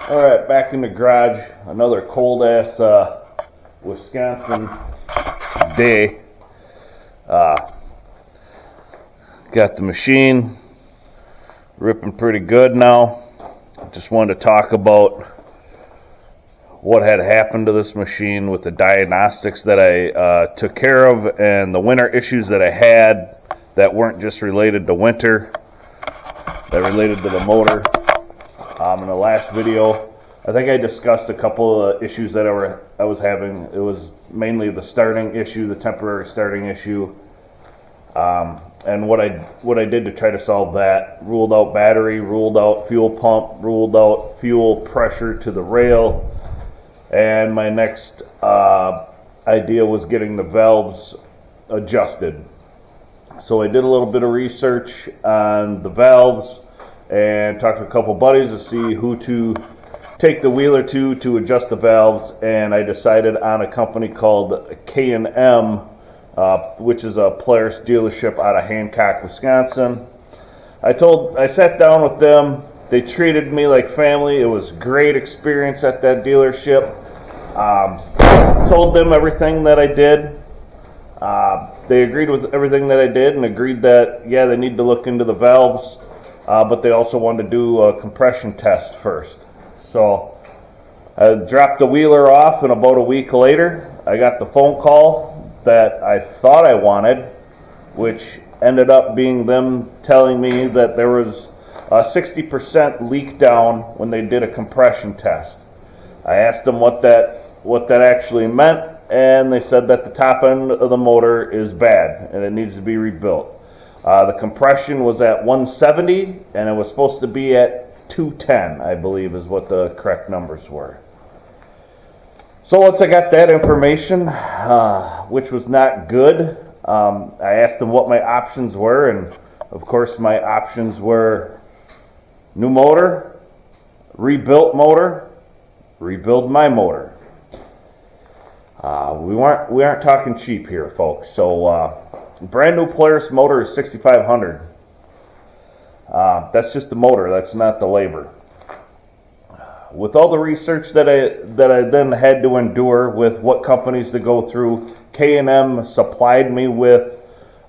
Alright, back in the garage. Another cold ass Wisconsin day. Got the machine ripping pretty good now. Just wanted to talk about what had happened to this machine with the diagnostics that I took care of and the winter issues that I had that weren't just related to winter, that related to the motor. In the last video, I think I discussed a couple of issues that I was having. It was mainly the starting issue, the temporary starting issue, and what I did to try to solve that. Ruled out battery, ruled out fuel pump, ruled out fuel pressure to the rail, and my next idea was getting the valves adjusted. So I did a little bit of research on the valves and talked to a couple buddies to see who to take the wheeler to adjust the valves, and I decided on a company called K&M, which is a Polaris dealership out of Hancock, Wisconsin. I sat down with them. They treated me like family. It was a great experience at that dealership. Told them everything that I did. They agreed with everything that I did and agreed that, yeah, they need to look into the valves, but they also wanted to do a compression test first. So I dropped the wheeler off, and about a week later, I got the phone call that I thought I wanted, which ended up being them telling me that there was a 60% leak down when they did a compression test. I asked them what that actually meant, and they said that the top end of the motor is bad and it needs to be rebuilt. The compression was at 170, and it was supposed to be at 210, I believe is what the correct numbers were. So once I got that information, which was not good, I asked them what my options were, and of course my options were new motor, rebuilt motor, rebuild my motor. We aren't talking cheap here, folks. So brand new Polaris motor is $6,500. That's just the motor. That's not the labor. With all the research that I then had to endure with what companies to go through, K&M supplied me with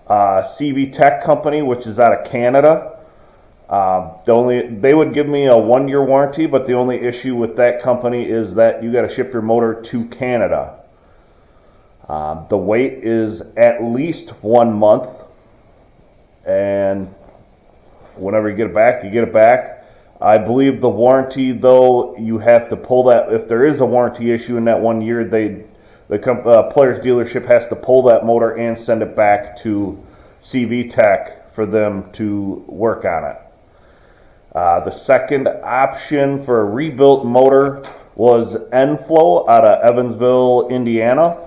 CV Tech company, which is out of Canada. They would give me a 1-year warranty, but the only issue with that company is that you got to ship your motor to Canada. The wait is at least 1 month, and whenever you get it back, you get it back. I believe the warranty, though, you have to pull that. If there is a warranty issue in that 1 year, the Polaris dealership has to pull that motor and send it back to CV Tech for them to work on it. The second option for a rebuilt motor was Enflow out of Evansville, Indiana.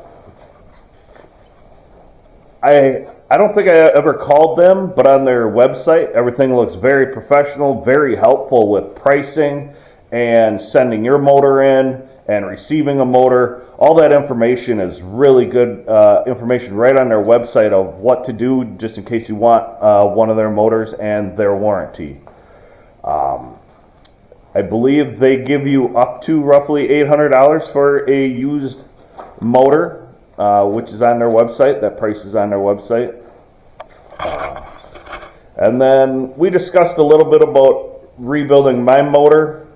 I don't think I ever called them, but on their website, everything looks very professional, very helpful with pricing and sending your motor in and receiving a motor. All that information is really good information right on their website of what to do just in case you want one of their motors and their warranty. I believe they give you up to roughly $800 for a used motor, which is on their website. That price is on their website. And then we discussed a little bit about rebuilding my motor,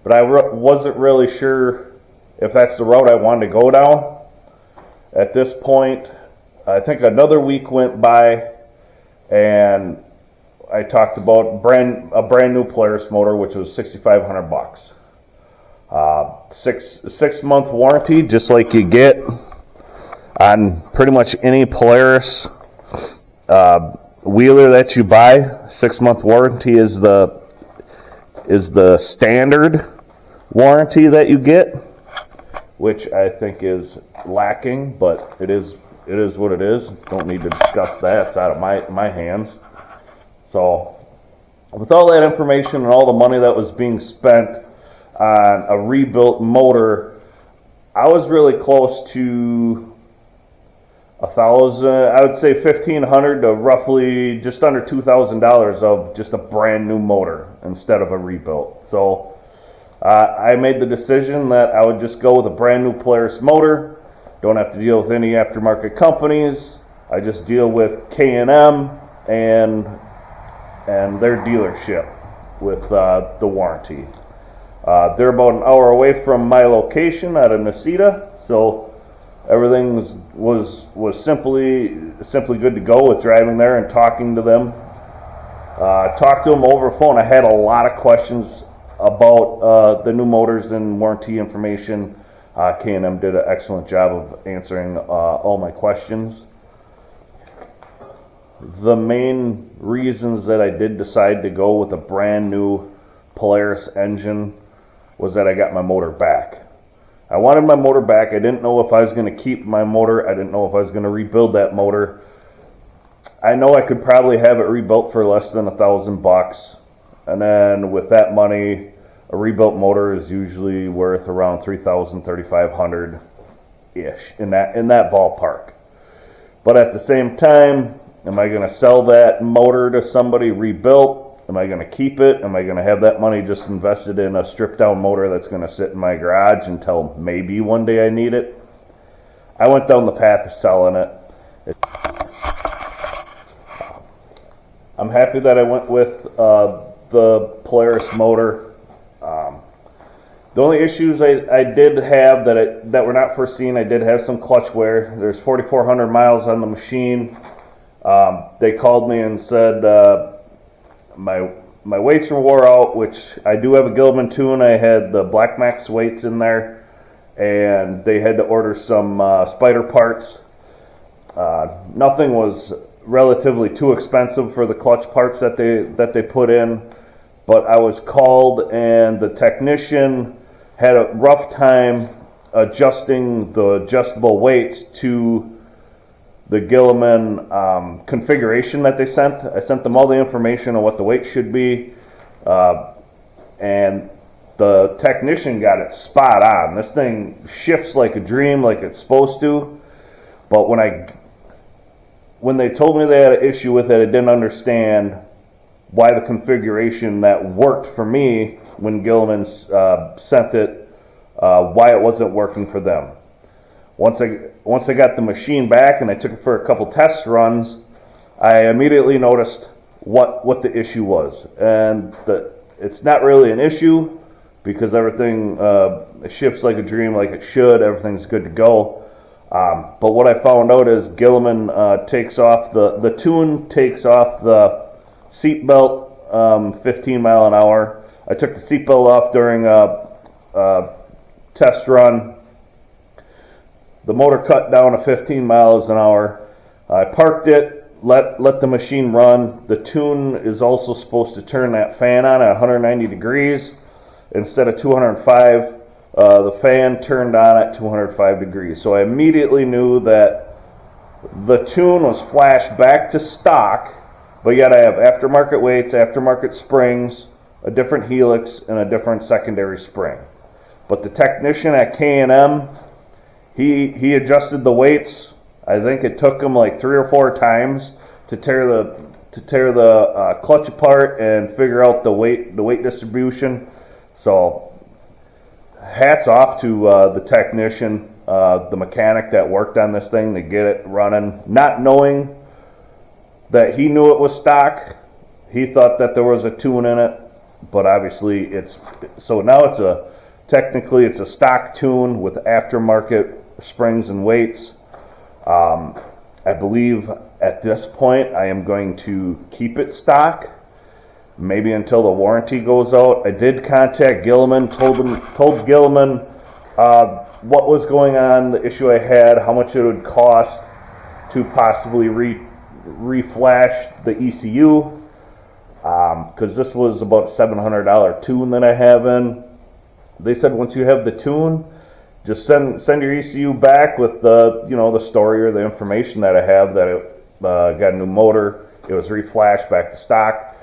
but I wasn't really sure if that's the route I wanted to go down. At this point, I think another week went by, and I talked about a brand new Polaris motor, which was $6,500. 6-month warranty, just like you get on pretty much any Polaris wheeler that you buy. 6-month warranty is the standard warranty that you get, which I think is lacking, but it is what it is. Don't need to discuss that. It's out of my hands. So with all that information and all the money that was being spent on a rebuilt motor, I was really close to $1,000, I would say $1,500 to roughly just under $2,000 of just a brand new motor instead of a rebuilt. So I made the decision that I would just go with a brand new Polaris motor. Don't have to deal with any aftermarket companies. I just deal with K&M and their dealership with the warranty. They're about an hour away from my location out of Necedah, so everything was simply good to go with driving there and talking to them. Talked to them over the phone. I had a lot of questions about the new motors and warranty information. K&M did an excellent job of answering all my questions. The main reasons that I did decide to go with a brand new Polaris engine was that I got my motor back. I wanted my motor back. I didn't know if I was going to keep my motor. I didn't know if I was going to rebuild that motor. I know I could probably have it rebuilt for less than $1,000, and then with that money, a rebuilt motor is usually worth around $3,000, $3,500 ish in that ballpark. But at the same time, am I going to sell that motor to somebody rebuilt? Am I going to keep it? Am I going to have that money just invested in a stripped down motor that's going to sit in my garage until maybe one day I need it? I went down the path of selling it. I'm happy that I went with the Polaris motor. The only issues I did have that were not foreseen, I did have some clutch wear. There's 4,400 miles on the machine. They called me and said my weights were wore out, which I do have a Gilliman tune. I had the Black Max weights in there, and they had to order some spider parts. Nothing was relatively too expensive for the clutch parts that they put in, but I was called and the technician had a rough time adjusting the adjustable weights to the Gilliman configuration that they sent. I sent them all the information on what the weight should be, and the technician got it spot on. This thing shifts like a dream, like it's supposed to, but when they told me they had an issue with it, I didn't understand why the configuration that worked for me when Gilliman sent it, why it wasn't working for them. Once I got the machine back and I took it for a couple test runs, I immediately noticed what the issue was. And it's not really an issue because everything shifts like a dream, like it should. Everything's good to go. But what I found out is Gilliman takes off the tune takes off the seat belt 15 mile an hour. I took the seat belt off during a test run. The motor cut down to 15 miles an hour. I parked it, let the machine run. The tune is also supposed to turn that fan on at 190 degrees instead of 205. The fan turned on at 205 degrees. So I immediately knew that the tune was flashed back to stock, but yet I have aftermarket weights, aftermarket springs, a different helix, and a different secondary spring. But the technician at K&M, he adjusted the weights. I think it took him like 3 or 4 times to tear the clutch apart and figure out the weight distribution. So hats off to the technician, the mechanic that worked on this thing to get it running, not knowing that he knew it was stock. He thought that there was a tune in it, but obviously technically it's a stock tune with aftermarket springs and weights. I believe at this point I am going to keep it stock, maybe until the warranty goes out. I did contact Gilliman, told Gilliman what was going on, the issue I had, how much it would cost to possibly reflash the ECU, because this was about a $700 tune that I have in. They said once you have the tune, just send your ECU back with the story or the information that I have that it got a new motor, it was reflashed back to stock.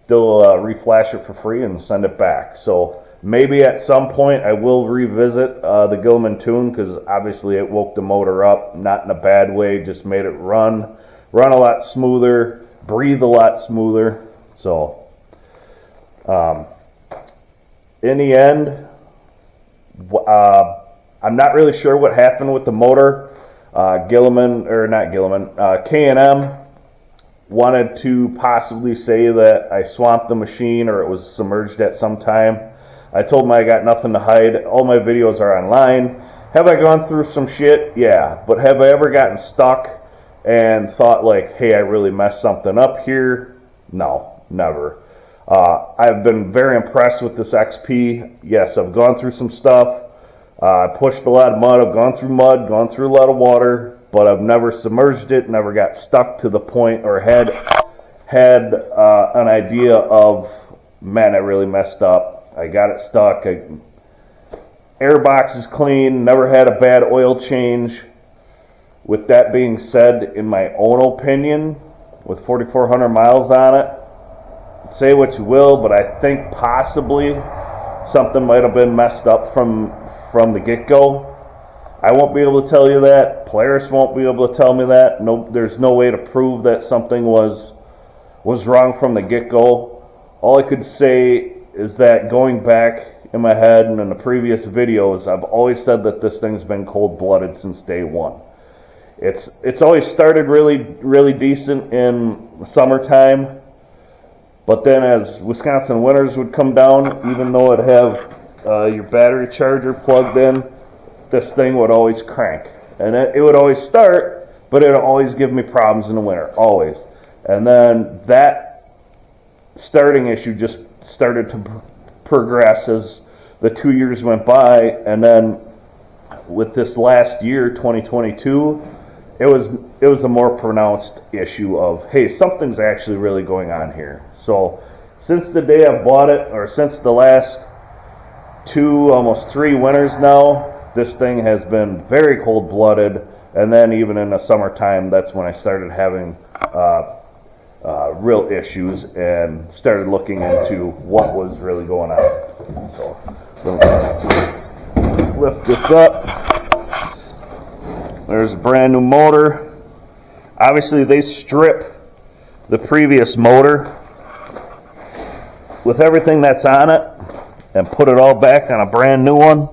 They'll reflash it for free and send it back. So maybe at some point I will revisit the Gilliman tune, because obviously it woke the motor up, not in a bad way, just made it run a lot smoother, breathe a lot smoother. So, in the end, I'm not really sure what happened with the motor. K&M wanted to possibly say that I swamped the machine or it was submerged at some time. I told them I got nothing to hide. All my videos are online. Have I gone through some shit? Yeah. But have I ever gotten stuck and thought like, hey, I really messed something up here? No, never. I've been very impressed with this XP. Yes, I've gone through some stuff. I pushed a lot of mud. I've gone through mud, gone through a lot of water, but I've never submerged it, never got stuck to the point or had an idea of, man, I really messed up. I got it stuck. Airbox is clean, never had a bad oil change. With that being said, in my own opinion, with 4,400 miles on it, say what you will, but I think possibly something might have been messed up from the get-go. I won't be able to tell you that. Polaris won't be able to tell me that. No, there's no way to prove that something was wrong from the get-go. All I could say is that going back in my head and in the previous videos, I've always said that this thing's been cold-blooded since day one. It's always started really decent in the summertime, but then as Wisconsin winters would come down, even though it'd have your battery charger plugged in, this thing would always crank. And it would always start, but it would always give me problems in the winter, always. And then that starting issue just started to progress as the 2 years went by, and then with this last year, 2022, it was a more pronounced issue of, hey, something's actually really going on here. So since the day I bought it, or since the last 2, almost 3 winters now, this thing has been very cold-blooded, and then even in the summertime, that's when I started having real issues and started looking into what was really going on. So, lift this up. There's a brand new motor. Obviously, they strip the previous motor with everything that's on it and put it all back on a brand new one.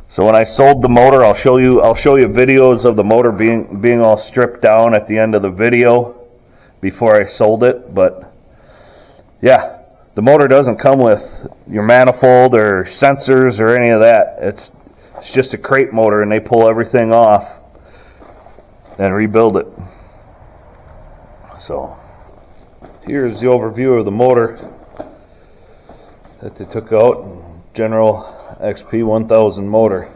So when I sold the motor, I'll show you videos of the motor being all stripped down at the end of the video before I sold it. But yeah, the motor doesn't come with your manifold or sensors or any of that. It's just a crate motor, and they pull everything off and rebuild it. So here's the overview of the motor that they took out. General XP 1000 motor.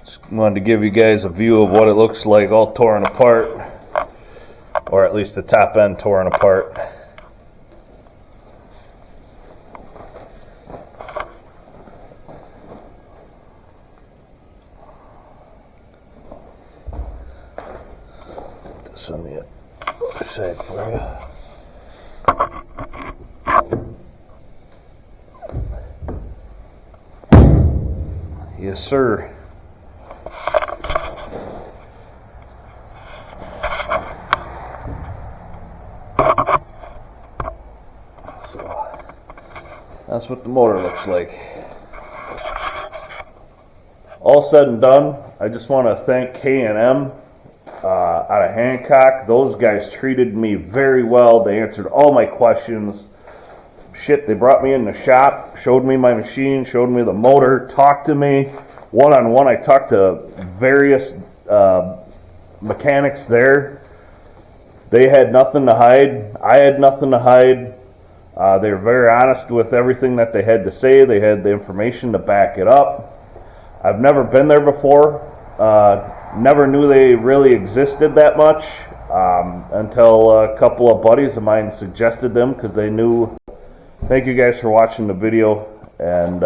Just wanted to give you guys a view of what it looks like all torn apart, or at least the top end torn apart. Put this on the other side for you. Yes, sir. So that's what the motor looks like. All said and done, I just want to thank K&M out of Hancock. Those guys treated me very well. They answered all my questions. Shit, they brought me in the shop, showed me my machine, showed me the motor, talked to me one-on-one. I talked to various mechanics there. They had nothing to hide. I had nothing to hide. They were very honest with everything that they had to say. They had the information to back it up. I've never been there before. Never knew they really existed that much until a couple of buddies of mine suggested them because they knew. Thank you guys for watching the video, and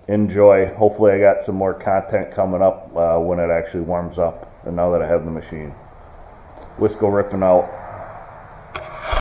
enjoy. Hopefully I got some more content coming up when it actually warms up, and now that I have the machine. Wisco ripping out.